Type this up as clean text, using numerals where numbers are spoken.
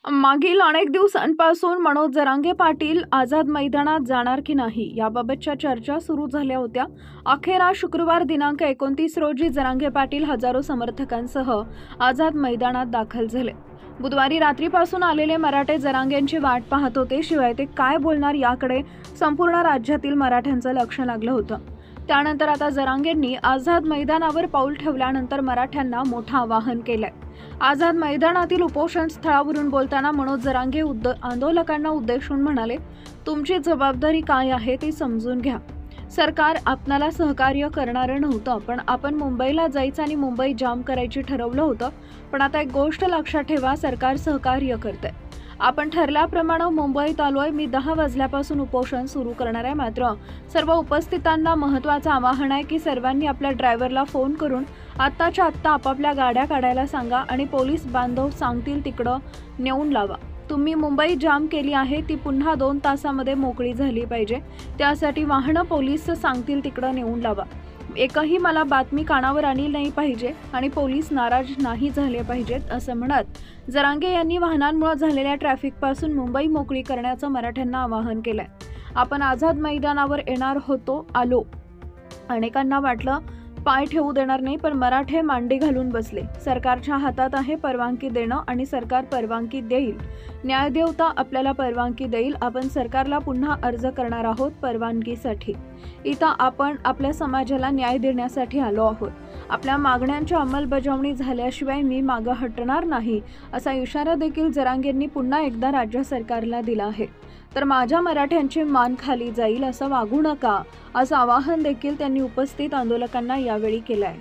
मागील अनेक दिवसांपासून मनोज जरांगे पाटील आझाद मैदानात जाणार की नाही याबाबतच्या चर्चा सुरू झाल्या होत्या। अखेर आज शुक्रवार दिनांक 29 रोजी जरांगे पाटील हजारो समर्थकांसह आझाद मैदानात दाखल झाले। बुधवारी रात्रीपासून आलेले मराठे जरांगेंची वाट पाहत होते, शिवाय ते काय बोलणार याकडे संपूर्ण राज्यातील मराठ्यांचं लक्ष लागलं होतं। त्यानंतर आता जरांगेंनी आझाद मैदानावर पाऊल ठेवल्यानंतर मराठ्यांना मोठं आवाहन केलंय। आझाद मैदानातील उपोषण स्थळावरून बोलताना मनोज जरांगे आंदोलकांना उद्देशून म्हणाले, तुमची जबाबदारी काय आहे ते समजून घ्या। सरकार आपणाला सहकार्य करणार नव्हतं, पण आपण मुंबईला जायचं आणि मुंबई जाम करायची ठरवलं होतं। पण आता एक गोष्ट लक्षात ठेवा, सरकार सहकार्य करतंय। आपण ठरल्याप्रमाणे मुंबईत आलोय। मी 10 वाजल्यापासून उपोषण सुरू करणार आहे। मात्र सर्व उपस्थितांना महत्त्वाचं आवाहन आहे की सर्वांनी आपल्या ड्रायव्हरला फोन करून आत्ताच्या आत्ता आपापल्या गाड्या काढायला सांगा आणि पोलीस बांधव सांगतील तिकडं नेऊन लावा। तुम्ही मुंबई जाम केली आहे, ती पुन्हा 2 तासामध्ये मोकळी झाली पाहिजे। त्यासाठी वाहनं पोलीस सांगतील तिकडं नेऊन लावा। एकही मला बातमी कानावर आली नाही पाहिजे आणि पोलीस नाराज नाही झाले पाहिजेत, असं म्हणत जरांगे यांनी वाहनांमुळे झालेल्या ट्रॅफिकपासून मुंबई मोकळी करण्याचं मराठ्यांना आवाहन केलंय। आपण आझाद मैदानावर येणार होतो, आलो। अनेकांना वाटलं पाय ठेवू देणार नाही, पण मराठे मांडी घालून बसले। सरकारच्या हातात आहे परवानगी देणं आणि सरकार परवानगी देईल। न्यायदेवता आपल्याला परवानगी देईल। आपण सरकारला पुन्हा अर्ज करणार आहोत परवानगीसाठी। इथं आपण आपल्या समाजाला न्याय देण्यासाठी आलो आहोत। आपल्या मागण्यांची अंमलबजावणी झाल्याशिवाय मी मागं हटणार नाही, असा इशारा देखील जरांगेंनी पुन्हा एकदा राज्य सरकारला दिला आहे। तर माझ्या मराठ्यांची मान खाली जाईल असं वागू नका, असं आवाहन देखील त्यांनी उपस्थित आंदोलकांना यावेळी केलं आहे।